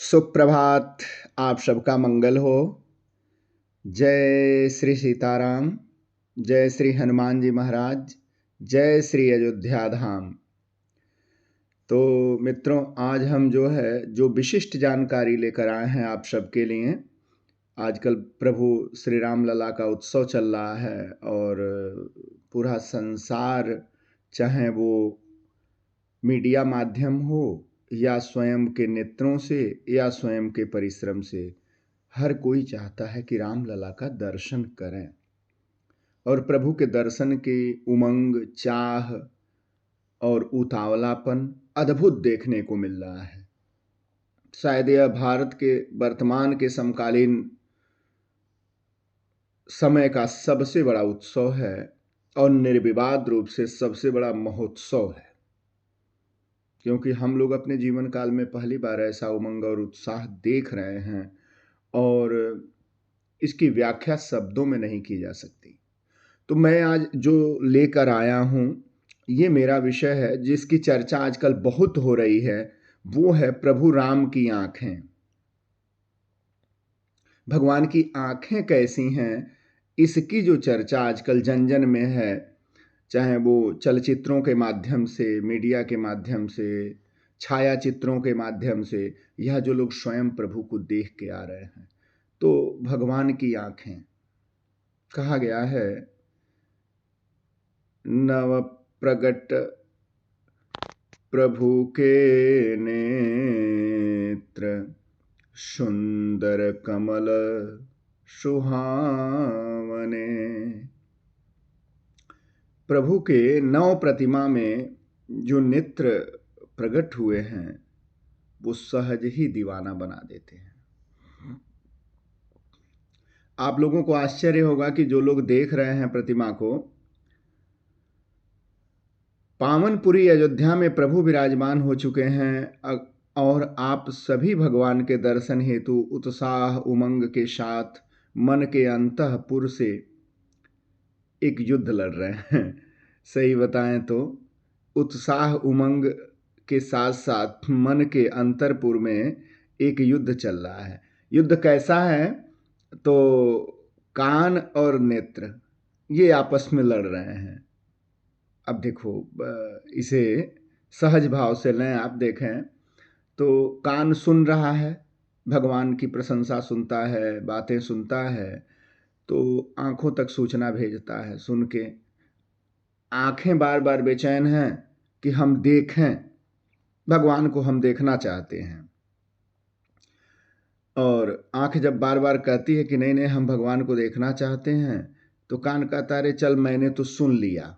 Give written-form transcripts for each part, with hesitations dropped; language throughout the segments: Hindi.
सुप्रभात। आप सबका मंगल हो। जय श्री सीताराम, जय श्री हनुमान जी महाराज, जय श्री अयोध्या धाम। तो मित्रों, आज हम जो विशिष्ट जानकारी लेकर आए हैं आप सबके लिए। आजकल प्रभु श्री राम लला का उत्सव चल रहा है और पूरा संसार, चाहे वो मीडिया माध्यम हो या स्वयं के नेत्रों से या स्वयं के परिश्रम से, हर कोई चाहता है कि रामलला का दर्शन करें। और प्रभु के दर्शन की उमंग, चाह और उतावलापन अद्भुत देखने को मिल रहा है। शायद यह भारत के वर्तमान के समकालीन समय का सबसे बड़ा उत्सव है और निर्विवाद रूप से सबसे बड़ा महोत्सव है, क्योंकि हम लोग अपने जीवन काल में पहली बार ऐसा उमंग और उत्साह देख रहे हैं और इसकी व्याख्या शब्दों में नहीं की जा सकती। तो मैं आज जो लेकर आया हूं, ये मेरा विषय है जिसकी चर्चा आजकल बहुत हो रही है। वो है प्रभु राम की आंखें। भगवान की आंखें कैसी हैं, इसकी जो चर्चा आजकल जन जन में है, चाहे वो चलचित्रों के माध्यम से, मीडिया के माध्यम से, छाया चित्रों के माध्यम से, यह जो लोग स्वयं प्रभु को देख के आ रहे हैं। तो भगवान की आंखें, कहा गया है, नव प्रगट प्रभु के नेत्र, सुंदर कमल सुहावने। प्रभु के नव प्रतिमा में जो नेत्र प्रकट हुए हैं, वो सहज ही दीवाना बना देते हैं। आप लोगों को आश्चर्य होगा कि जो लोग देख रहे हैं प्रतिमा को, पावनपुरी अयोध्या में प्रभु विराजमान हो चुके हैं और आप सभी भगवान के दर्शन हेतु उत्साह उमंग के साथ मन के अंतःपुर से एक युद्ध लड़ रहे हैं। सही बताएं तो उत्साह उमंग के साथ साथ मन के अंतरपुर में एक युद्ध चल रहा है। युद्ध कैसा है? तो कान और नेत्र ये आपस में लड़ रहे हैं। अब देखो, इसे सहज भाव से लें। आप देखें तो कान सुन रहा है, भगवान की प्रशंसा सुनता है, बातें सुनता है, तो आंखों तक सूचना भेजता है। सुन के आंखें बार बार बेचैन हैं कि हम देखें, भगवान को हम देखना चाहते हैं। और आंख जब बार बार कहती है कि नहीं नहीं हम भगवान को देखना चाहते हैं, तो कान कहता है चल मैंने तो सुन लिया,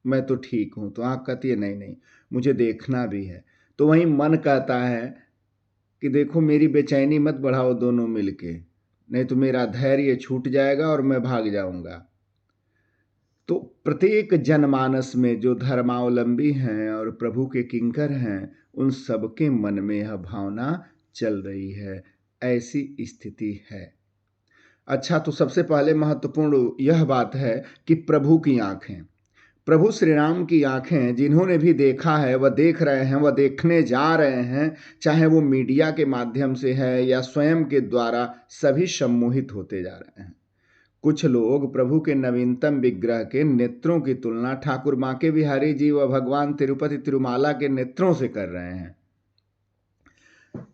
मैं तो ठीक हूं। तो आंख कहती है नहीं नहीं मुझे देखना भी है। तो वहीं मन कहता है कि देखो मेरी बेचैनी मत बढ़ाओ दोनों मिलके, नहीं तो मेरा धैर्य छूट जाएगा और मैं भाग जाऊंगा। तो प्रत्येक जनमानस में जो धर्मावलंबी हैं और प्रभु के किंकर हैं, उन सबके मन में यह भावना चल रही है। ऐसी स्थिति है। अच्छा, तो सबसे पहले महत्वपूर्ण यह बात है कि प्रभु की आंखें, प्रभु श्री राम की आंखें, जिन्होंने भी देखा है वह देख रहे हैं, वह देखने जा रहे हैं, चाहे वो मीडिया के माध्यम से है या स्वयं के द्वारा, सभी सम्मोहित होते जा रहे हैं। कुछ लोग प्रभु के नवीनतम विग्रह के नेत्रों की तुलना ठाकुर बांके बिहारी जी व भगवान तिरुपति तिरुमाला के नेत्रों से कर रहे हैं।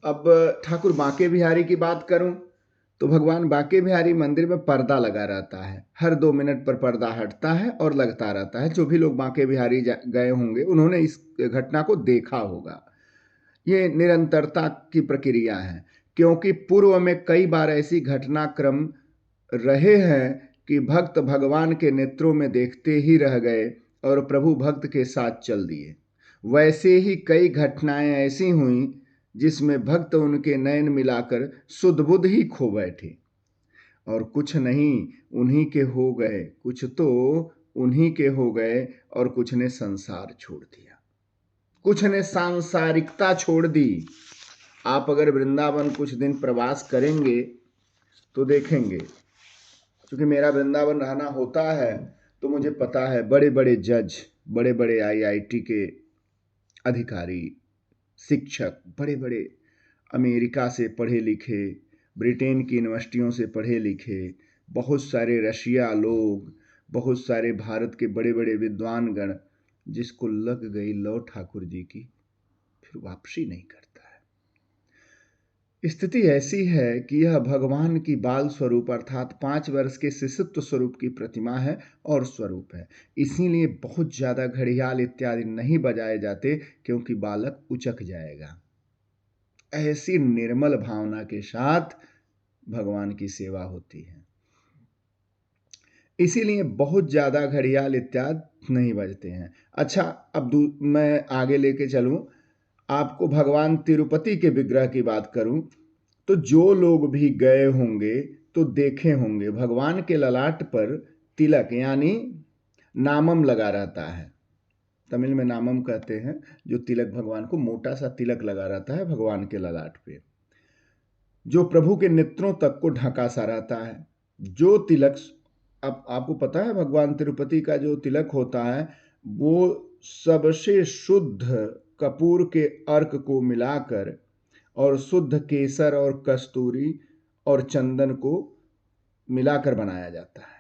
अब ठाकुर बांके बिहारी की बात करूं तो भगवान बांके बिहारी मंदिर में पर्दा लगा रहता है। हर 2 मिनट पर पर्दा हटता है और लगता रहता है। जो भी लोग बांके बिहारी गए होंगे उन्होंने इस घटना को देखा होगा। ये निरंतरता की प्रक्रिया है, क्योंकि पूर्व में कई बार ऐसी घटनाक्रम रहे हैं कि भक्त भगवान के नेत्रों में देखते ही रह गए और प्रभु भक्त के साथ चल दिए। वैसे ही कई घटनाएं ऐसी हुई जिसमें भक्त उनके नयन मिलाकर सुध बुध ही खो बैठे और कुछ नहीं उन्हीं के हो गए, कुछ तो उन्हीं के हो गए और कुछ ने संसार छोड़ दिया, कुछ ने सांसारिकता छोड़ दी। आप अगर वृंदावन कुछ दिन प्रवास करेंगे तो देखेंगे, क्योंकि मेरा वृंदावन रहना होता है तो मुझे पता है बड़े बड़े जज, बड़े बड़े आईआईटी के अधिकारी, शिक्षक, बड़े बड़े अमेरिका से पढ़े लिखे, ब्रिटेन की यूनिवर्सिटियों से पढ़े लिखे, बहुत सारे रशिया लोग, बहुत सारे भारत के बड़े बड़े विद्वानगण, जिसको लग गई लौ ठाकुर जी की, फिर वापसी नहीं करता है। स्थिति ऐसी है कि यह भगवान की बाल स्वरूप अर्थात 5 वर्ष के शिशुत्व स्वरूप की प्रतिमा है और स्वरूप है। इसीलिए बहुत ज्यादा घड़ियाल इत्यादि नहीं बजाए जाते, क्योंकि बालक उचक जाएगा। ऐसी निर्मल भावना के साथ भगवान की सेवा होती है, इसीलिए बहुत ज्यादा घड़ियाल इत्यादि नहीं बजते हैं। अच्छा, अब मैं आगे लेके चलूं, आपको भगवान तिरुपति के विग्रह की बात करूं, तो जो लोग भी गए होंगे तो देखे होंगे भगवान के ललाट पर तिलक यानी नामम लगा रहता है। तमिल में नामम कहते हैं, जो तिलक भगवान को मोटा सा तिलक लगा रहता है भगवान के ललाट पे, जो प्रभु के नेत्रों तक को ढका सा रहता है। जो तिलक, अब आपको पता है भगवान तिरुपति का जो तिलक होता है वो सबसे शुद्ध कपूर के अर्क को मिलाकर और शुद्ध केसर और कस्तूरी और चंदन को मिलाकर बनाया जाता है।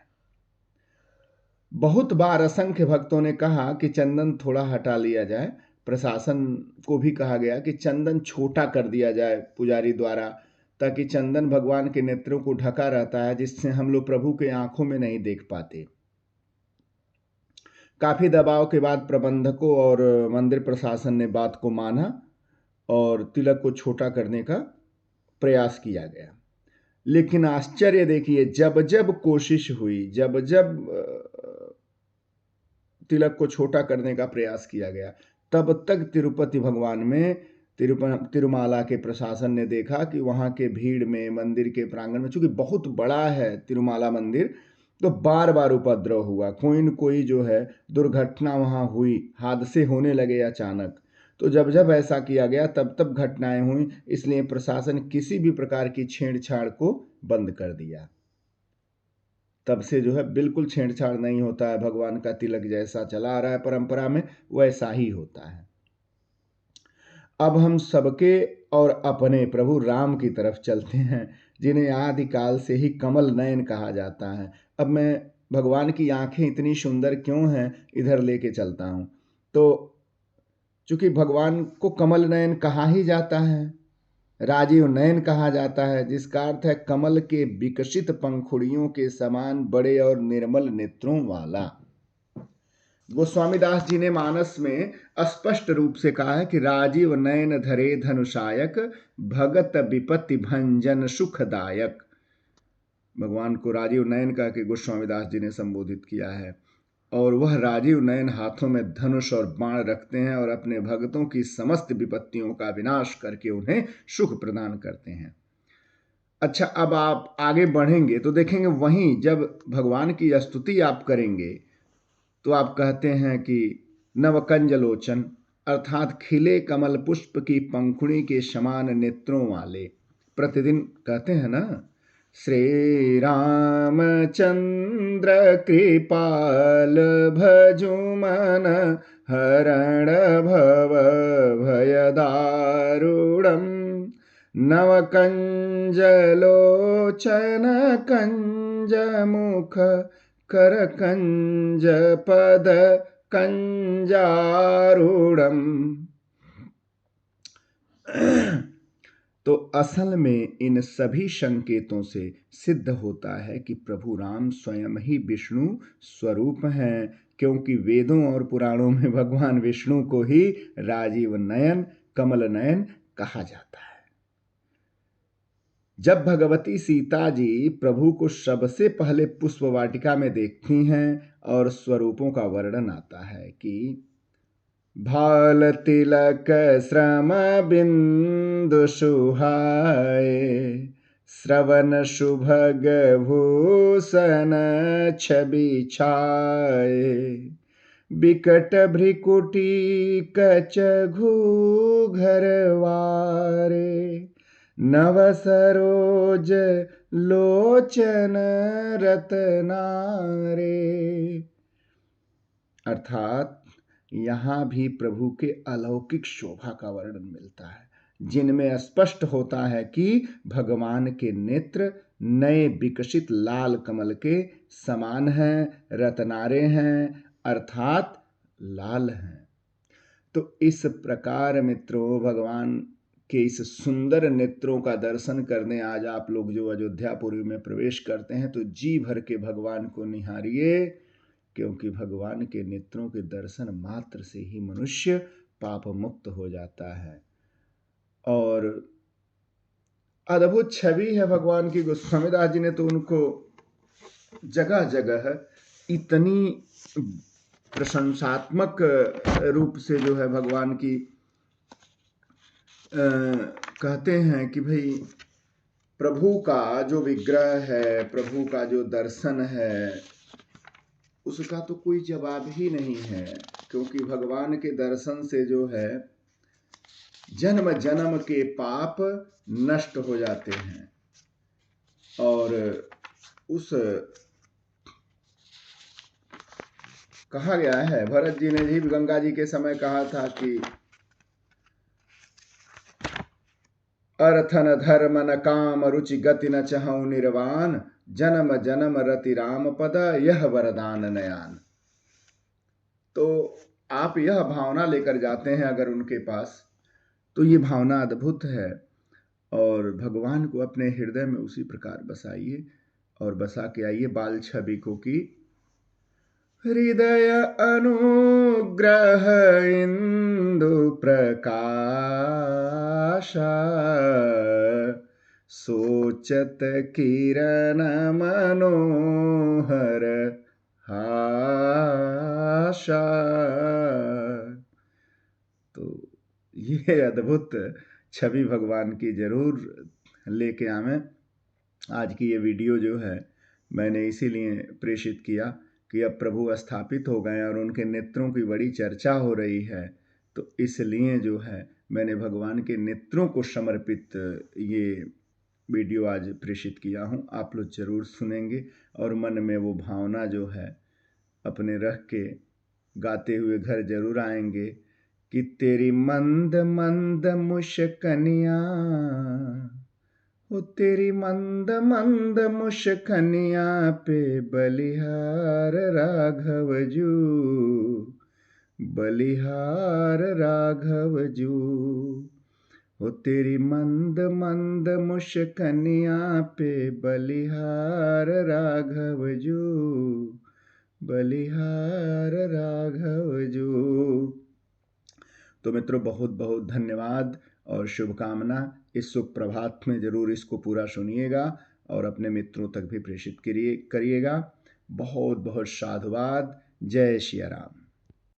बहुत बार असंख्य भक्तों ने कहा कि चंदन थोड़ा हटा लिया जाए। प्रशासन को भी कहा गया कि चंदन छोटा कर दिया जाए पुजारी द्वारा, ताकि चंदन भगवान के नेत्रों को ढका रहता है, जिससे हम लोग प्रभु के आंखों में नहीं देख पाते। काफी दबाव के बाद प्रबंधकों और मंदिर प्रशासन ने बात को माना और तिलक को छोटा करने का प्रयास किया गया। लेकिन आश्चर्य देखिए, जब जब कोशिश हुई, जब जब तिलक को छोटा करने का प्रयास किया गया, तब तक तिरुपति भगवान में तिरुमाला के प्रशासन ने देखा कि वहां के भीड़ में, मंदिर के प्रांगण में, चूंकि बहुत बड़ा है तिरुमाला मंदिर, तो बार बार उपद्रव हुआ। कोई न कोई जो है दुर्घटना वहां हुई, हादसे होने लगे अचानक। तो जब जब ऐसा किया गया तब तब घटनाएं हुई, इसलिए प्रशासन किसी भी प्रकार की छेड़छाड़ को बंद कर दिया। तब से जो है बिल्कुल छेड़छाड़ नहीं होता है। भगवान का तिलक जैसा चला आ रहा है परंपरा में, वैसा ही होता है। अब हम सबके और अपने प्रभु राम की तरफ चलते हैं, जिन्हें आदिकाल से ही कमल नयन कहा जाता है। अब मैं भगवान की आंखें इतनी सुंदर क्यों हैं इधर लेके चलता हूं। तो चूंकि भगवान को कमल नयन कहा ही जाता है, राजीव नयन कहा जाता है, जिसका अर्थ है कमल के विकसित पंखुड़ियों के समान बड़े और निर्मल नेत्रों वाला। गोस्वामीदास जी ने मानस में स्पष्ट रूप से कहा है कि राजीव नयन धरे धनुषायक, भगत विपत्ति भंजन सुखदायक। भगवान को राजीव नयन कह के गोस्वामीदास जी ने संबोधित किया है, और वह राजीव नयन हाथों में धनुष और बाण रखते हैं और अपने भक्तों की समस्त विपत्तियों का विनाश करके उन्हें सुख प्रदान करते हैं। अच्छा, अब आप आगे बढ़ेंगे तो देखेंगे वहीं जब भगवान की स्तुति आप करेंगे तो आप कहते हैं कि नवकंज लोचन अर्थात खिले कमल पुष्प की पंखुड़ी के समान नेत्रों वाले। प्रतिदिन कहते हैं ना, श्री रामचंद्र कृपाल भजु मन हरण भव भयदारुणम, नवकंज लोचन कंज मुख कर कंज पद कंजारूढ़म। तो असल में इन सभी संकेतों से सिद्ध होता है कि प्रभु राम स्वयं ही विष्णु स्वरूप हैं, क्योंकि वेदों और पुराणों में भगवान विष्णु को ही राजीव नयन, कमल नयन कहा जाता है। जब भगवती सीता जी प्रभु को सबसे पहले पुष्प वाटिका में देखती हैं और स्वरूपों का वर्णन आता है कि भाल तिलक श्रम बिंदु सुहाए, श्रवण सुभग भूषण छवि छाए, बिकट भ्रिकुटी कच घूघर वारे, नव सरोज लोचन रत्नारे। अर्थात यहाँ भी प्रभु के अलौकिक शोभा का वर्णन मिलता है। जिनमें स्पष्ट होता है कि भगवान के नेत्र नए विकसित लाल कमल के समान हैं, रत्नारे हैं, अर्थात लाल हैं। तो इस प्रकार मित्रों, भगवान के इस सुंदर नेत्रों का दर्शन करने आज आप लोग जो अयोध्यापुरी में प्रवेश करते हैं, तो जी भर के भगवान को निहारिए, क्योंकि भगवान के नेत्रों के दर्शन मात्र से ही मनुष्य पाप मुक्त हो जाता है। और अद्भुत छवि है भगवान की। गोस्वामीदास जी ने तो उनको जगह जगह इतनी प्रशंसात्मक रूप से जो है भगवान की कहते हैं कि भाई प्रभु का जो विग्रह है, प्रभु का जो दर्शन है, उसका तो कोई जवाब ही नहीं है, क्योंकि भगवान के दर्शन से जो है जन्म जन्म के पाप नष्ट हो जाते हैं। और उस कहा गया है, भरत जी ने भी गंगा जी के समय कहा था कि अर्थन धर्म न काम रुचि गति न चहु निर्वाण, जन्म जन्म रति राम पद यह वरदान नयान। तो आप यह भावना लेकर जाते हैं अगर उनके पास, तो ये भावना अद्भुत है। और भगवान को अपने हृदय में उसी प्रकार बसाइए और बसा के आइए बाल छवि को कि हृदय अनुग्रह इंदु प्रकाशा, सोचत किरण मनोहर आशा। तो ये अद्भुत छवि भगवान की जरूर लेके आवें। आज की ये वीडियो जो है मैंने इसीलिए प्रेषित किया कि अब प्रभु स्थापित हो गए और उनके नेत्रों की बड़ी चर्चा हो रही है, तो इसलिए जो है मैंने भगवान के नेत्रों को समर्पित ये वीडियो आज प्रेषित किया हूँ। आप लोग जरूर सुनेंगे और मन में वो भावना जो है अपने रख के गाते हुए घर जरूर आएंगे कि तेरी मंद मंद मुस्कनिया, ओ तेरी मंद मंद मुस्कनिया पे बलिहार राघव जू, बलिहार राघव जू। ओ तेरी मंद मंद मुस्कनिया पे बलिहार राघव जू, बलिहार राघव जू। तो मित्रों, बहुत बहुत धन्यवाद और शुभकामना। इस शुभ प्रभात में जरूर इसको पूरा सुनिएगा और अपने मित्रों तक भी प्रेषित करिएगा। बहुत बहुत साधुवाद। जय श्री राम।